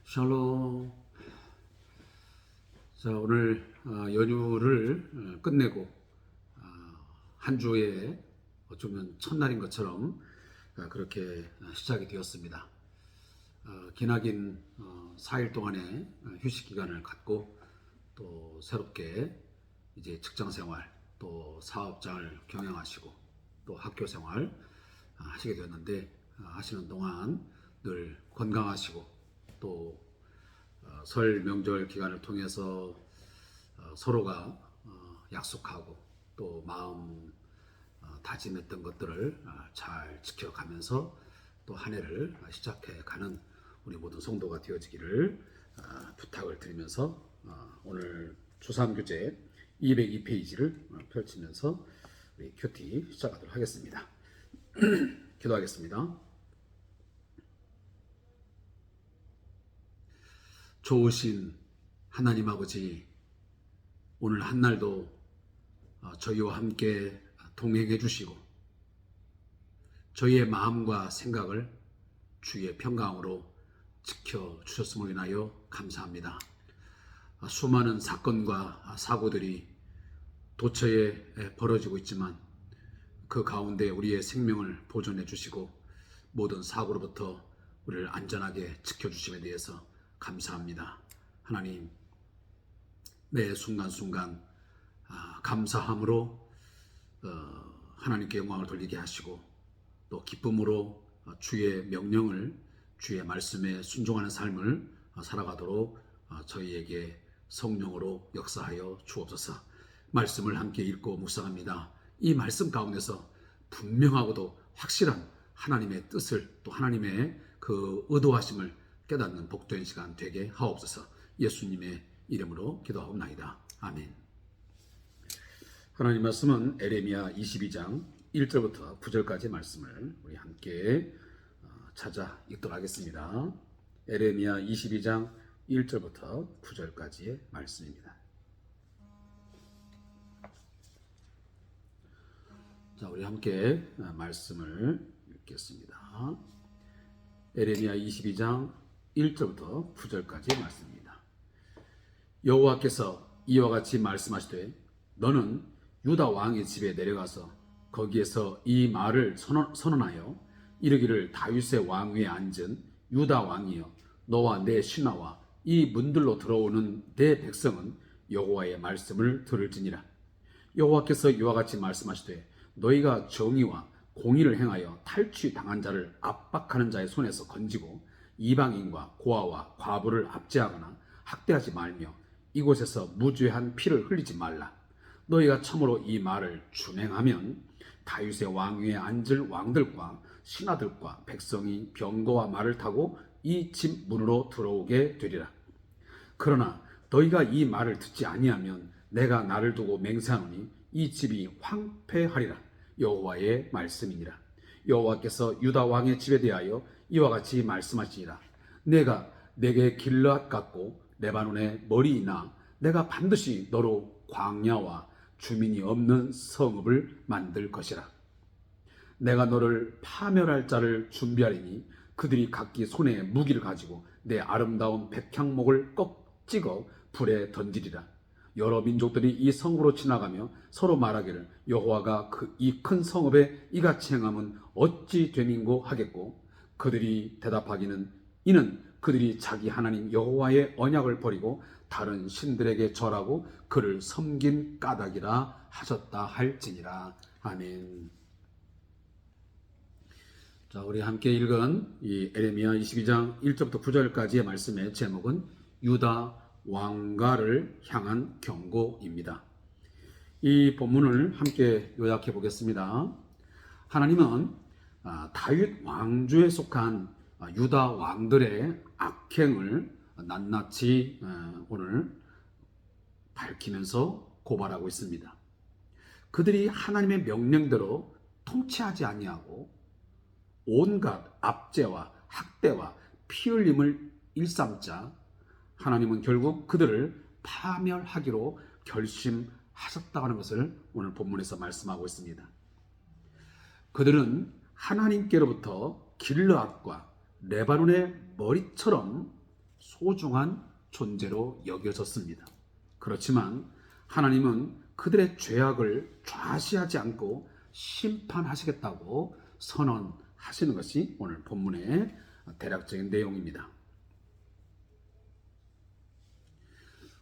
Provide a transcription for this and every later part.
샬롬. 자, 오늘 연휴를 끝내고 한 주의 어쩌면 첫날인 것처럼 그렇게 시작이 되었습니다. 기나긴 4일 동안의 휴식 기간을 갖고 또 새롭게 이제 직장 생활, 또 사업장을 경영하시고 또 학교 생활 하시게 되었는데, 하시는 동안 늘 건강하시고 또 설 명절 기간을 통해서 서로가 약속하고 또 마음 다짐했던 것들을 잘 지켜가면서 또 한 해를 시작해 가는 우리 모든 성도가 되어지기를 부탁을 드리면서 오늘 주삼교재 202페이지를 펼치면서 우리 큐티 시작하도록 하겠습니다. 기도하겠습니다. 좋으신 하나님 아버지, 오늘 한날도 저희와 함께 동행해 주시고 저희의 마음과 생각을 주의 평강으로 지켜주셨음을 인하여 감사합니다. 수많은 사건과 사고들이 도처에 벌어지고 있지만 그 가운데 우리의 생명을 보존해 주시고 모든 사고로부터 우리를 안전하게 지켜주심에 대해서 감사합니다. 하나님, 매 순간순간 감사함으로 하나님께 영광을 돌리게 하시고 또 기쁨으로 주의 명령을, 주의 말씀에 순종하는 삶을 살아가도록 저희에게 성령으로 역사하여 주옵소서. 말씀을 함께 읽고 묵상합니다. 이 말씀 가운데서 분명하고도 확실한 하나님의 뜻을, 또 하나님의 그 의도하심을 깨닫는 복된 시간 되게 하옵소서. 예수님의 이름으로 기도하옵나이다. 아멘. 하나님 말씀은 에레미야 22장 1절부터 9절까지 말씀을 우리 함께 찾아 읽도록 하겠습니다. 에레미야 22장 1절부터 9절까지의 말씀입니다. 자, 우리 함께 말씀을 읽겠습니다. 에레미야 22장 1절부터 9절까지의 말씀입니다. 여호와께서 이와 같이 말씀하시되 너는 유다 왕의 집에 내려가서 거기에서 이 말을 선언하여 이르기를 다윗의 왕위에 앉은 유다 왕이여, 너와 내 신하와 이 문들로 들어오는 내 백성은 여호와의 말씀을 들을지니라. 여호와께서 이와 같이 말씀하시되 너희가 정의와 공의를 행하여 탈취당한 자를 압박하는 자의 손에서 건지고 이방인과 고아와 과부를 압제하거나 학대하지 말며 이곳에서 무죄한 피를 흘리지 말라. 너희가 참으로 이 말을 준행하면 다윗의 왕위에 앉을 왕들과 신하들과 백성이 병거와 말을 타고 이 집 문으로 들어오게 되리라. 그러나 너희가 이 말을 듣지 아니하면 내가 나를 두고 맹세하노니 이 집이 황폐하리라. 여호와의 말씀이니라. 여호와께서 유다 왕의 집에 대하여 이와 같이 말씀하시니라. 내가 내게 길르앗 같고 레바논의 머리이나 내가 반드시 너로 광야와 주민이 없는 성읍을 만들 것이라. 내가 너를 파멸할 자를 준비하리니 그들이 각기 손에 무기를 가지고 내 아름다운 백향목을 꺾 찍어 불에 던지리라. 여러 민족들이 이 성읍으로 지나가며 서로 말하기를 여호와가 이 큰 성읍에 이같이 행함은 어찌 됨인고 하겠고, 그들이 대답하기는 이는 그들이 자기 하나님 여호와의 언약을 버리고 다른 신들에게 절하고 그를 섬긴 까닭이라 하셨다 할지니라. 아멘. 자, 우리 함께 읽은 이 에레미야 22장 1절부터 9절까지의 말씀의 제목은 유다 왕가를 향한 경고입니다. 이 본문을 함께 요약해 보겠습니다. 하나님은 다윗 왕조에 속한 유다 왕들의 악행을 낱낱이 오늘 밝히면서 고발하고 있습니다. 그들이 하나님의 명령대로 통치하지 아니하고 온갖 압제와 학대와 피 흘림을 일삼자 하나님은 결국 그들을 파멸하기로 결심하셨다고 하는 것을 오늘 본문에서 말씀하고 있습니다. 그들은 하나님께로부터 길르앗과 레바논의 머리처럼 소중한 존재로 여겨졌습니다. 그렇지만 하나님은 그들의 죄악을 좌시하지 않고 심판하시겠다고 선언하시는 것이 오늘 본문의 대략적인 내용입니다.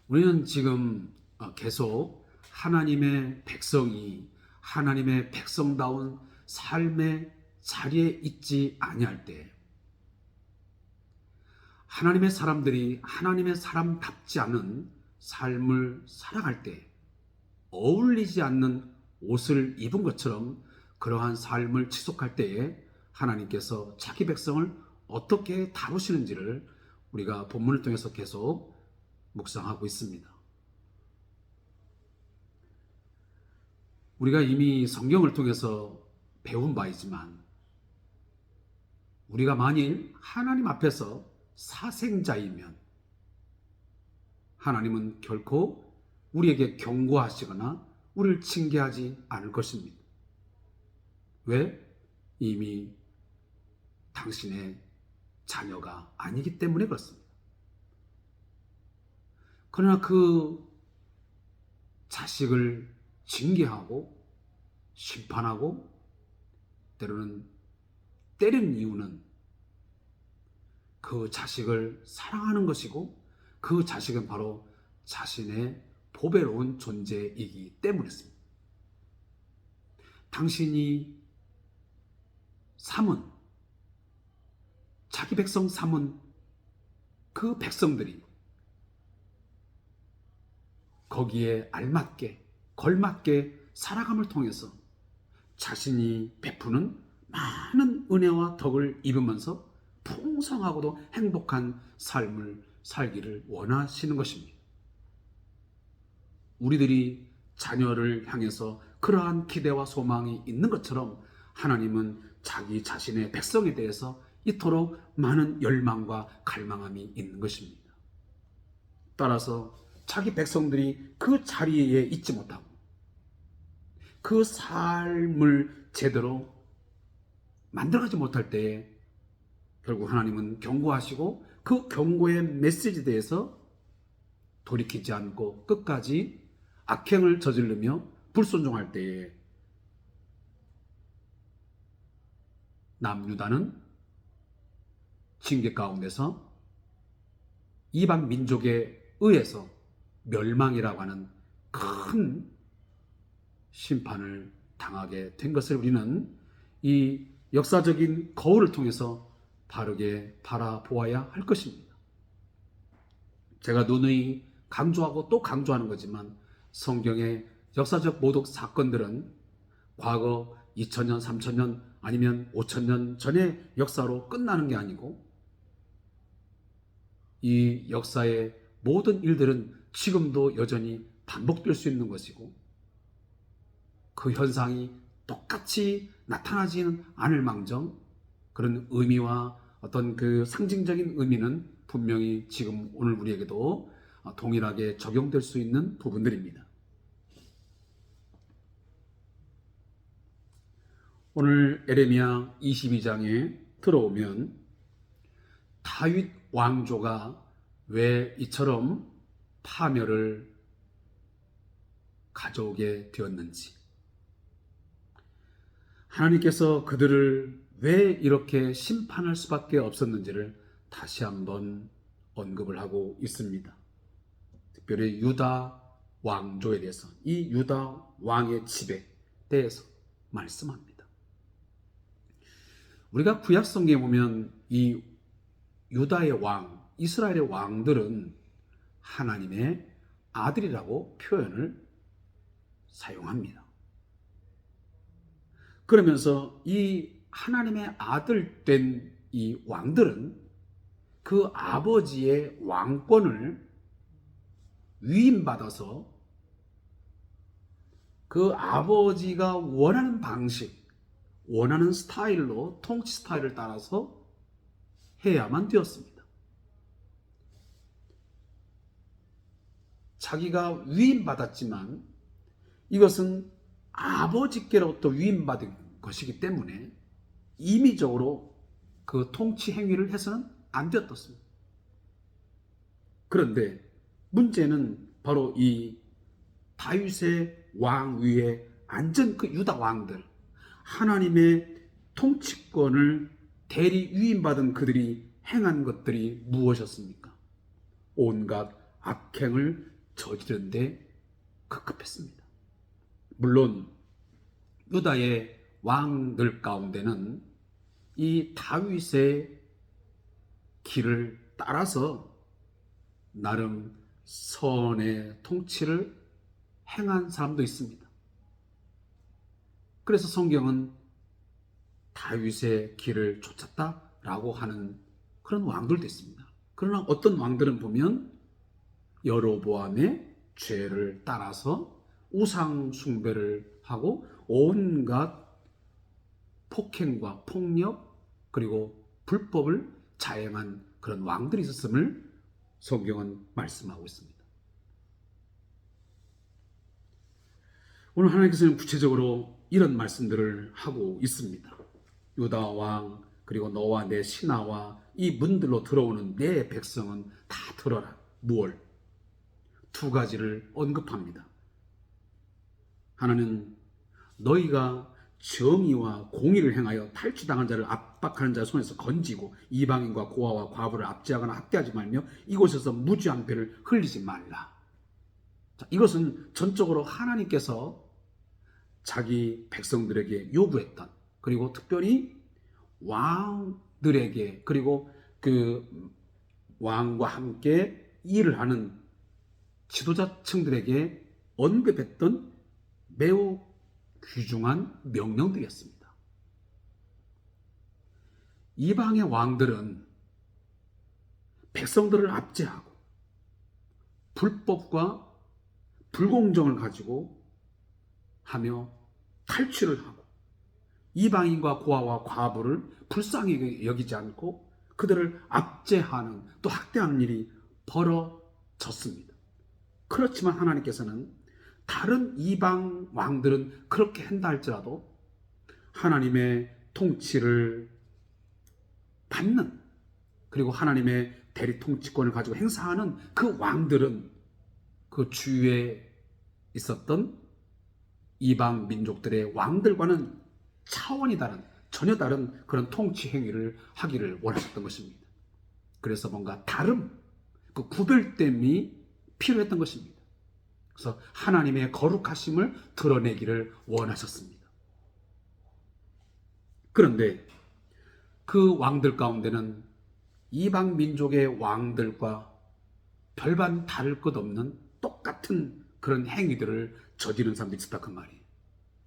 우리는 지금 계속 하나님의 백성이 하나님의 백성다운 삶의 자리에 있지 아니할 때, 하나님의 사람들이 하나님의 사람답지 않은 삶을 살아갈 때, 어울리지 않는 옷을 입은 것처럼 그러한 삶을 지속할 때에 하나님께서 자기 백성을 어떻게 다루시는지를 우리가 본문을 통해서 계속 묵상하고 있습니다. 우리가 이미 성경을 통해서 배운 바이지만, 우리가 만일 하나님 앞에서 사생자이면 하나님은 결코 우리에게 경고하시거나 우리를 징계하지 않을 것입니다. 왜? 이미 당신의 자녀가 아니기 때문에 그렇습니다. 그러나 그 자식을 징계하고 심판하고 때로는 때리는 이유는 그 자식을 사랑하는 것이고, 그 자식은 바로 자신의 보배로운 존재이기 때문이었습니다. 당신이 삼은, 자기 백성 삼은 그 백성들이 거기에 알맞게 걸맞게 살아감을 통해서 자신이 베푸는 많은 은혜와 덕을 입으면서 풍성하고도 행복한 삶을 살기를 원하시는 것입니다. 우리들이 자녀를 향해서 그러한 기대와 소망이 있는 것처럼 하나님은 자기 자신의 백성에 대해서 이토록 많은 열망과 갈망함이 있는 것입니다. 따라서 자기 백성들이 그 자리에 있지 못하고 그 삶을 제대로 만들어가지 못할 때에 결국 하나님은 경고하시고, 그 경고의 메시지에 대해서 돌이키지 않고 끝까지 악행을 저지르며 불순종할 때에 남유다는 징계 가운데서 이방 민족에 의해서 멸망이라고 하는 큰 심판을 당하게 된 것을 우리는 이 역사적인 거울을 통해서 바르게 바라보아야 할 것입니다. 제가 누누이 강조하고 또 강조하는 거지만, 성경의 역사적 모독 사건들은 과거 2000년, 3000년 아니면 5000년 전의 역사로 끝나는 게 아니고, 이 역사의 모든 일들은 지금도 여전히 반복될 수 있는 것이고, 그 현상이 똑같이 나타나지는 않을 망정 그런 의미와 어떤 그 상징적인 의미는 분명히 지금 오늘 우리에게도 동일하게 적용될 수 있는 부분들입니다. 오늘 에레미야 22장에 들어오면 다윗 왕조가 왜 이처럼 파멸을 가져오게 되었는지, 하나님께서 그들을 왜 이렇게 심판할 수밖에 없었는지를 다시 한번 언급을 하고 있습니다. 특별히 유다 왕조에 대해서, 이 유다 왕의 지배에 대해서 말씀합니다. 우리가 구약 성경에 보면 이 유다의 왕, 이스라엘의 왕들은 하나님의 아들이라고 표현을 사용합니다. 그러면서 이 하나님의 아들 된 이 왕들은 그 아버지의 왕권을 위임받아서 그 아버지가 원하는 방식, 원하는 스타일로, 통치 스타일을 따라서 해야만 되었습니다. 자기가 위임받았지만 이것은 아버지께로부터 위임받은 것이기 때문에 임의적으로 그 통치 행위를 해서는 안 되었습니다. 그런데 문제는 바로 이 다윗의 왕 위에 앉은 그 유다 왕들, 하나님의 통치권을 대리 위임받은 그들이 행한 것들이 무엇이었습니까? 온갖 악행을 저지른데 급급했습니다. 물론 유다의 왕들 가운데는 이 다윗의 길을 따라서 나름 선의 통치를 행한 사람도 있습니다. 그래서 성경은 다윗의 길을 쫓았다라고 하는 그런 왕들도 있습니다. 그러나 어떤 왕들은 보면 여로보암의 죄를 따라서 우상 숭배를 하고 온갖 폭행과 폭력 그리고 불법을 자행한 그런 왕들이 있었음을 성경은 말씀하고 있습니다. 오늘 하나님께서는 구체적으로 이런 말씀들을 하고 있습니다. 유다 왕 그리고 너와 내 신하와 이 문들로 들어오는 내 백성은 다 들어라. 무얼? 두 가지를 언급합니다. 하나는 너희가 정의와 공의를 행하여 탈취당한 자를 압박하는 자의 손에서 건지고 이방인과 고아와 과부를 압제하거나 학대하지 말며 이곳에서 무죄한 피를 흘리지 말라. 자, 이것은 전적으로 하나님께서 자기 백성들에게 요구했던, 그리고 특별히 왕들에게, 그리고 그 왕과 함께 일을 하는 지도자층들에게 언급했던 매우 귀중한 명령들이었습니다. 이방의 왕들은 백성들을 압제하고 불법과 불공정을 가지고 하며 탈취를 하고 이방인과 고아와 과부를 불쌍히 여기지 않고 그들을 압제하는 또 학대하는 일이 벌어졌습니다. 그렇지만 하나님께서는 다른 이방 왕들은 그렇게 한다 할지라도 하나님의 통치를 받는, 그리고 하나님의 대리 통치권을 가지고 행사하는 그 왕들은 그 주위에 있었던 이방 민족들의 왕들과는 차원이 다른, 전혀 다른 그런 통치 행위를 하기를 원하셨던 것입니다. 그래서 뭔가 다름, 그 구별됨이 필요했던 것입니다. 그래서 하나님의 거룩하심을 드러내기를 원하셨습니다. 그런데 그 왕들 가운데는 이방 민족의 왕들과 별반 다를 것 없는 똑같은 그런 행위들을 저지른 사람들이 있었다 그 말이에요.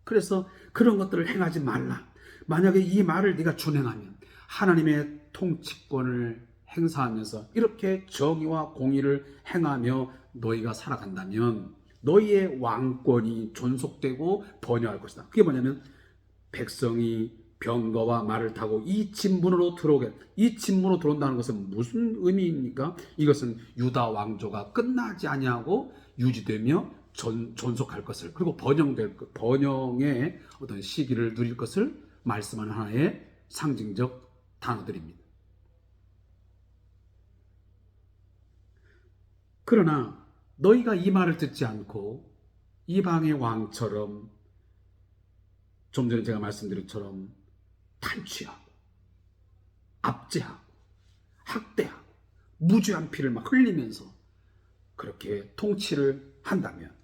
그래서 그런 것들을 행하지 말라. 만약에 이 말을 네가 준행하면, 하나님의 통치권을 행사하면서 이렇게 정의와 공의를 행하며 너희가 살아간다면 너희의 왕권이 존속되고 번영할 것이다. 그게 뭐냐면 백성이 병거와 말을 타고 이 진문으로 들어오게, 이 진문으로 들어온다는 것은 무슨 의미입니까? 이것은 유다 왕조가 끝나지 아니하고 유지되며 존속할 것을, 그리고 번영의 어떤 시기를 누릴 것을 말씀하는 하나의 상징적 단어들입니다. 그러나 너희가 이 말을 듣지 않고 이방의 왕처럼, 좀 전에 제가 말씀드린 것처럼 탈취하고 압제하고 학대하고 무죄한 피를 막 흘리면서 그렇게 통치를 한다면,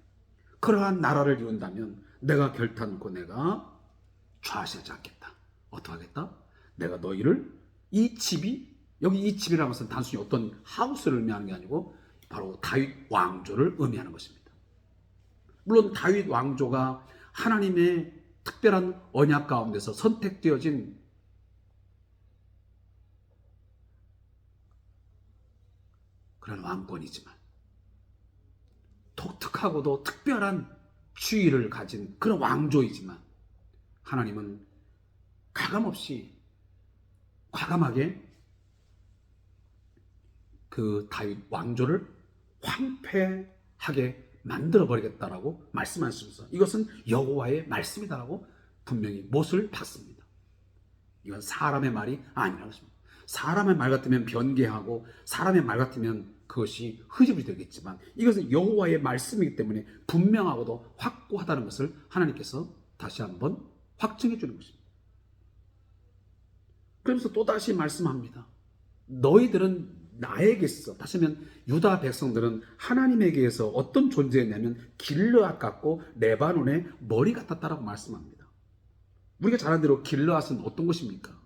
그러한 나라를 이룬다면 내가 결단코 내가 좌시하지 않겠다. 어떻게 하겠다? 내가 너희를, 이 집이, 여기 이 집이라는 것은 단순히 어떤 하우스를 의미하는 게 아니고 바로 다윗 왕조를 의미하는 것입니다. 물론 다윗 왕조가 하나님의 특별한 언약 가운데서 선택되어진 그런 왕권이지만, 독특하고도 특별한 주의를 가진 그런 왕조이지만, 하나님은 가감없이 과감하게 그 다윗 왕조를 황폐하게 만들어버리겠다라고 말씀하시면서 이것은 여호와의 말씀이다라고 분명히 못을 박습니다. 이건 사람의 말이 아니라고 했습니다. 사람의 말 같으면 변개하고 사람의 말 같으면 그것이 흐지부지 되겠지만 이것은 여호와의 말씀이기 때문에 분명하고도 확고하다는 것을 하나님께서 다시 한번 확증해 주는 것입니다. 그러면서 또다시 말씀합니다. 너희들은 나에게서, 다시 하면 유다 백성들은 하나님에게서 어떤 존재였냐면 길르앗 같고 레바논의 머리 같았다라고 말씀합니다. 우리가 잘 아는 대로 길르앗은 어떤 것입니까?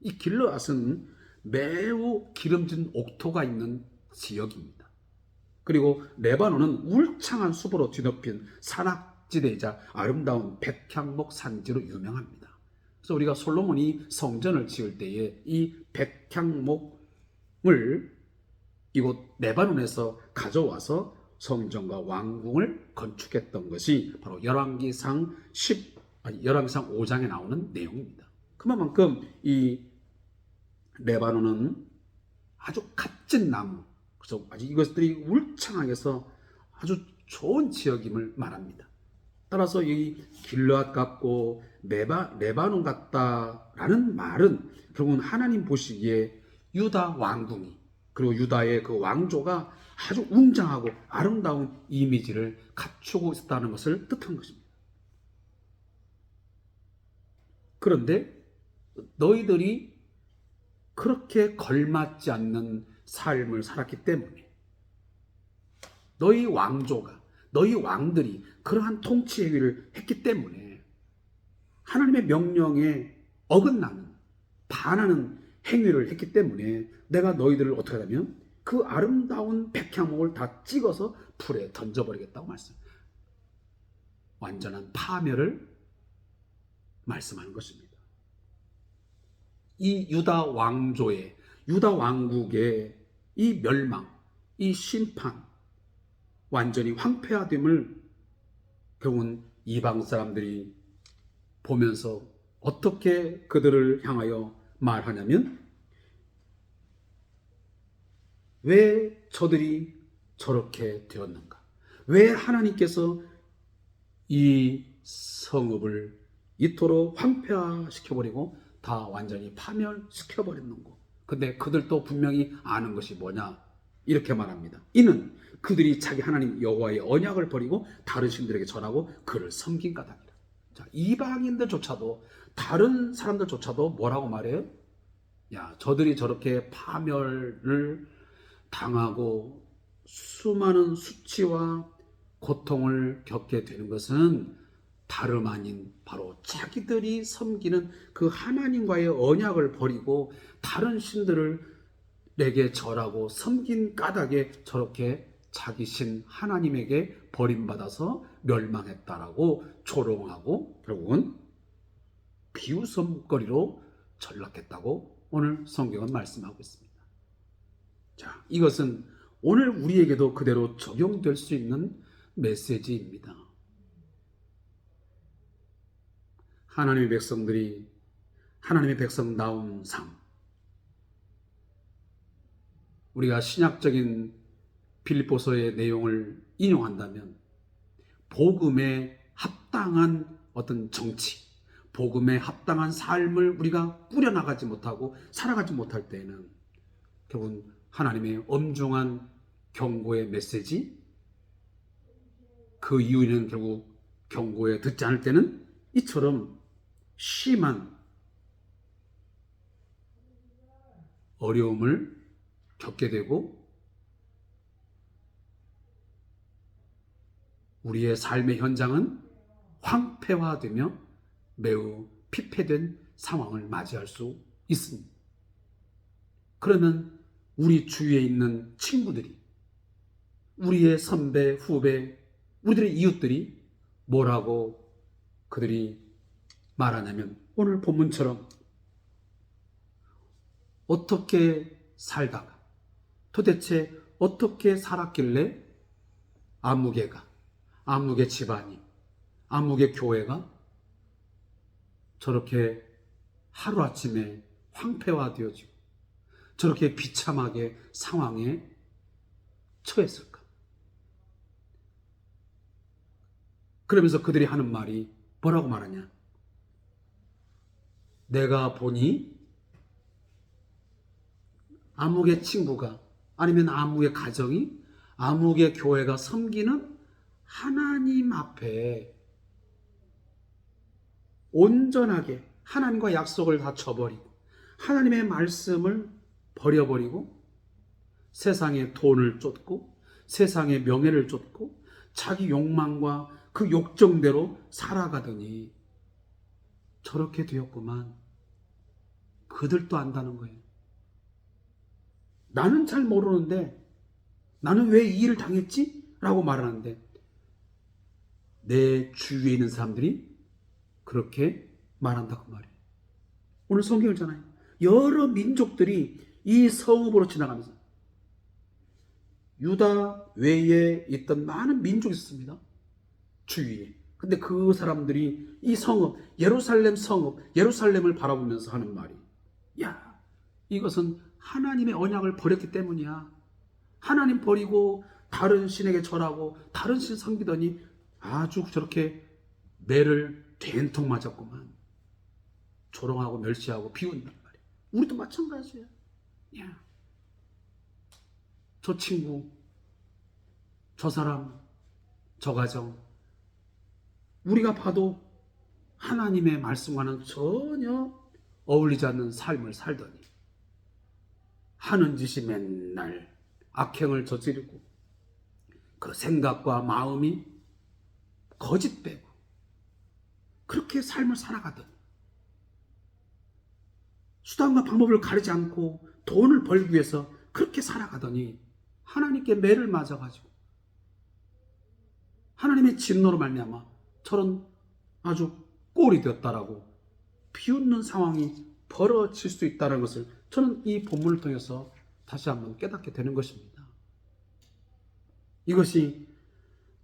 이 길르앗은 매우 기름진 옥토가 있는 지역입니다. 그리고 레바논은 울창한 숲으로 뒤덮인 산악지대이자 아름다운 백향목 산지로 유명합니다. 그래서 우리가 솔로몬이 성전을 지을 때에 이 백향목을 이곳 레바논에서 가져와서 성전과 왕궁을 건축했던 것이 바로 열왕기상 5장에 나오는 내용입니다. 그만큼 이 레바논은 아주 값진 나무, 그래서 아주 이것들이 울창하게 해서 아주 좋은 지역임을 말합니다. 따라서 이 길르앗 같고 레바논 같다라는 말은 결국은 하나님 보시기에 유다 왕궁이, 그리고 유다의 그 왕조가 아주 웅장하고 아름다운 이미지를 갖추고 있었다는 것을 뜻한 것입니다. 그런데 너희들이 그렇게 걸맞지 않는 삶을 살았기 때문에, 너희 왕조가, 너희 왕들이 그러한 통치 행위를 했기 때문에, 하나님의 명령에 어긋나는, 반하는 행위를 했기 때문에 내가 너희들을 어떻게 하냐면 그 아름다운 백향목을 다 찍어서 불에 던져버리겠다고 말씀합니다. 완전한 파멸을 말씀하는 것입니다. 이 유다 왕조의, 유다 왕국의 이 멸망, 이 심판, 완전히 황폐화됨을 결국은 이방 사람들이 보면서 어떻게 그들을 향하여 말하냐면, 왜 저들이 저렇게 되었는가? 왜 하나님께서 이 성읍을 이토록 황폐화시켜버리고 다 완전히 파멸시켜버렸는고? 근데 그들도 분명히 아는 것이 뭐냐? 이렇게 말합니다. 이는 그들이 자기 하나님 여호와의 언약을 버리고 다른 신들에게 절하고 그를 섬긴 까닭이라. 자, 이방인들조차도, 다른 사람들조차도 뭐라고 말해요? 야, 저들이 저렇게 파멸을 당하고 수많은 수치와 고통을 겪게 되는 것은 다름 아닌 바로 자기들이 섬기는 그 하나님과의 언약을 버리고 다른 신들에게 절하고 섬긴 까닭에 저렇게 자기 신 하나님에게 버림받아서 멸망했다라고 조롱하고 결국은 비웃음거리로 전락했다고 오늘 성경은 말씀하고 있습니다. 자, 이것은 오늘 우리에게도 그대로 적용될 수 있는 메시지입니다. 하나님의 백성들이 하나님의 백성다운 삶, 우리가 신약적인 빌립보서의 내용을 인용한다면 복음에 합당한 어떤 정치, 복음에 합당한 삶을 우리가 꾸려나가지 못하고 살아가지 못할 때에는 결국은 하나님의 엄중한 경고의 메시지, 그 이유는 결국 경고에 듣지 않을 때는 이처럼 심한 어려움을 겪게 되고 우리의 삶의 현장은 황폐화되며 매우 피폐된 상황을 맞이할 수 있습니다. 그러면 우리 주위에 있는 친구들이, 우리의 선배, 후배, 우리들의 이웃들이 뭐라고 그들이 말하냐면 오늘 본문처럼 어떻게 살다가 도대체 어떻게 살았길래 아무개 집안이, 아무개 교회가 저렇게 하루아침에 황폐화되어지고 저렇게 비참하게 상황에 처했을까? 그러면서 그들이 하는 말이 뭐라고 말하냐? 내가 보니 아무개 친구가 아니면 아무의 가정이, 아무의 교회가 섬기는 하나님 앞에 온전하게 하나님과 약속을 다 저버리고 하나님의 말씀을 버려버리고 세상의 돈을 쫓고 세상의 명예를 쫓고 자기 욕망과 그 욕정대로 살아가더니 저렇게 되었구만. 그들도 안다는 거예요. 나는 잘 모르는데 나는 왜 이 일을 당했지? 라고 말하는데 내 주위에 있는 사람들이 그렇게 말한다고 말이에요. 오늘 성경을 잖아요. 여러 민족들이 이 성읍으로 지나가면서 유다 외에 있던 많은 민족이 있었습니다. 주위에. 근데 그 사람들이 이 성읍, 예루살렘 성읍, 예루살렘을 바라보면서 하는 말이, 야, 이것은 하나님의 언약을 버렸기 때문이야. 하나님 버리고 다른 신에게 절하고 다른 신 섬기더니 아주 저렇게 매를 된통 맞았구만. 조롱하고 멸시하고 비운단 말이야. 우리도 마찬가지야. 야, 저 친구, 저 사람, 저 가정, 우리가 봐도 하나님의 말씀과는 전혀 어울리지 않는 삶을 살더니 하는 짓이 맨날 악행을 저지르고 그 생각과 마음이 거짓되고 그렇게 삶을 살아가더니 수단과 방법을 가리지 않고 돈을 벌기 위해서 그렇게 살아가더니 하나님께 매를 맞아가지고 하나님의 진노로 말미암아 저런 아주 꼴이 되었다라고 비웃는 상황이 벌어질 수 있다는 것을 저는 이 본문을 통해서 다시 한번 깨닫게 되는 것입니다. 이것이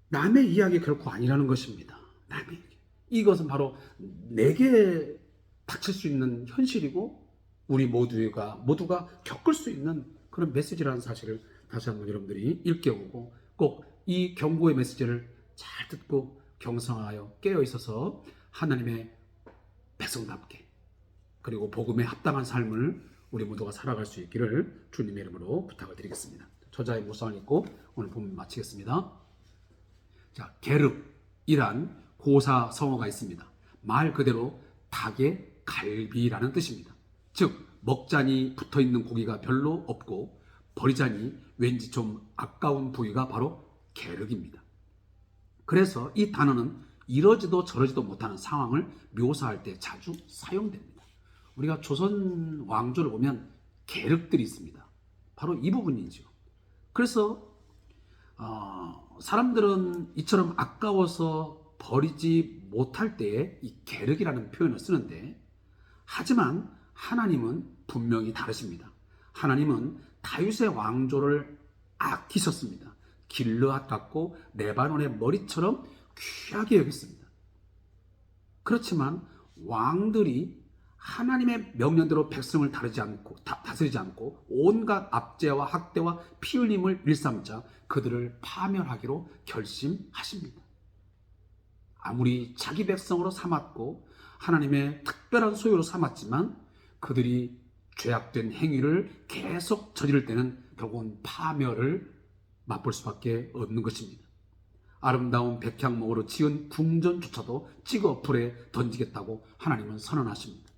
남의 이야기 결코 아니라는 것입니다. 남의 이야기. 이것은 바로 내게 닥칠 수 있는 현실이고 우리 모두가 겪을 수 있는 그런 메시지라는 사실을 다시 한번 여러분들이 일깨우고 꼭 이 경고의 메시지를 잘 듣고 경성하여 깨어 있어서 하나님의 백성답게 그리고 복음에 합당한 삶을 우리 모두가 살아갈 수 있기를 주님의 이름으로 부탁을 드리겠습니다. 저자의 묵상을 읽고 오늘 본문 마치겠습니다. 자, 게릅이란 고사 성어가 있습니다. 말 그대로 닭의 갈비라는 뜻입니다. 즉 먹자니 붙어있는 고기가 별로 없고 버리자니 왠지 좀 아까운 부위가 바로 게륵입니다. 그래서 이 단어는 이러지도 저러지도 못하는 상황을 묘사할 때 자주 사용됩니다. 우리가 조선 왕조를 보면 게륵들이 있습니다. 바로 이 부분이죠. 그래서 사람들은 이처럼 아까워서 버리지 못할 때에 이 게륵이라는 표현을 쓰는데 하지만 하나님은 분명히 다르십니다. 하나님은 다윗의 왕조를 아끼셨습니다. 길르앗 같고 레바논의 머리처럼 귀하게 여겼습니다. 그렇지만 왕들이 하나님의 명령대로 백성을 다스리지 않고 온갖 압제와 학대와 피 흘림을 일삼자 그들을 파멸하기로 결심하십니다. 아무리 자기 백성으로 삼았고 하나님의 특별한 소유로 삼았지만 그들이 죄악된 행위를 계속 저지를 때는 결국은 파멸을 맛볼 수밖에 없는 것입니다. 아름다운 백향목으로 지은 궁전조차도 찍어 불에 던지겠다고 하나님은 선언하십니다.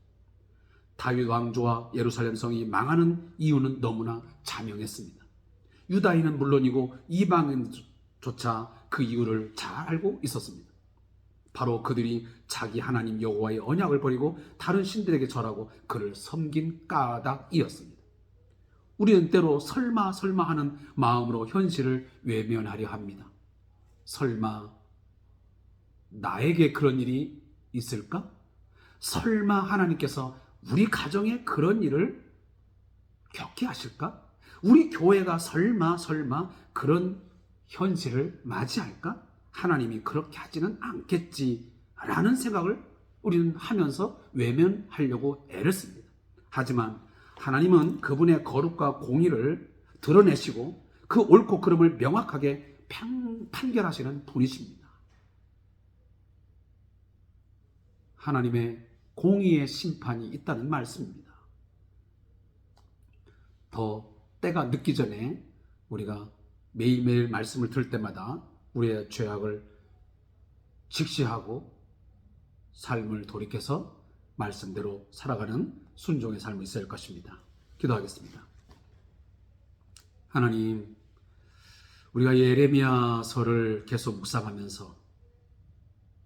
다윗 왕조와 예루살렘 성이 망하는 이유는 너무나 자명했습니다. 유다인은 물론이고 이방인조차 그 이유를 잘 알고 있었습니다. 바로 그들이 자기 하나님 여호와의 언약을 버리고 다른 신들에게 절하고 그를 섬긴 까닭이었습니다. 우리는 때로 설마 하는 마음으로 현실을 외면하려 합니다. 설마 나에게 그런 일이 있을까? 설마 하나님께서 우리 가정에 그런 일을 겪게 하실까? 우리 교회가 설마 그런 현실을 맞이할까? 하나님이 그렇게 하지는 않겠지라는 생각을 우리는 하면서 외면하려고 애를 씁니다. 하지만 하나님은 그분의 거룩과 공의를 드러내시고 그 옳고 그름을 명확하게 판결하시는 분이십니다. 하나님의 공의의 심판이 있다는 말씀입니다. 더 때가 늦기 전에 우리가 매일매일 말씀을 들을 때마다 우리의 죄악을 직시하고 삶을 돌이켜서 말씀대로 살아가는 순종의 삶이 있어야 할 것입니다. 기도하겠습니다. 하나님, 우리가 예레미야서를 계속 묵상하면서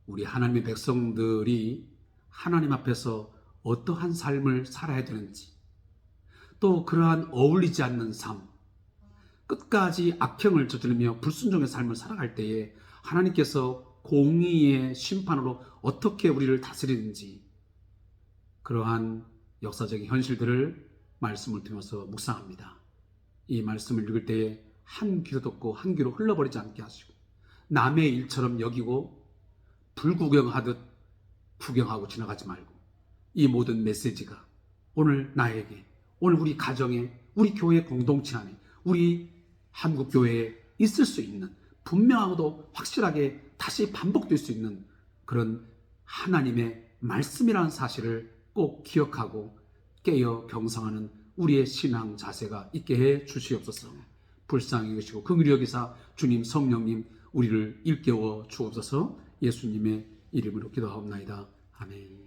우리 하나님의 백성들이 하나님 앞에서 어떠한 삶을 살아야 되는지, 또 그러한 어울리지 않는 삶, 끝까지 악행을 저지르며 불순종의 삶을 살아갈 때에 하나님께서 공의의 심판으로 어떻게 우리를 다스리는지, 그러한 역사적인 현실들을 말씀을 통해서 묵상합니다. 이 말씀을 읽을 때에 한 귀로 듣고 한 귀로 흘러버리지 않게 하시고 남의 일처럼 여기고 불구경하듯 구경하고 지나가지 말고 이 모든 메시지가 오늘 나에게, 오늘 우리 가정에, 우리 교회 공동체 안에, 우리 한국교회에 있을 수 있는, 분명하고도 확실하게 다시 반복될 수 있는 그런 하나님의 말씀이라는 사실을 꼭 기억하고 깨어 경성하는 우리의 신앙 자세가 있게 해 주시옵소서. 불쌍히 여기시고 긍휼히 여기사 주님, 성령님 우리를 일깨워 주옵소서. 예수님의 이름으로 기도하옵나이다. 아멘.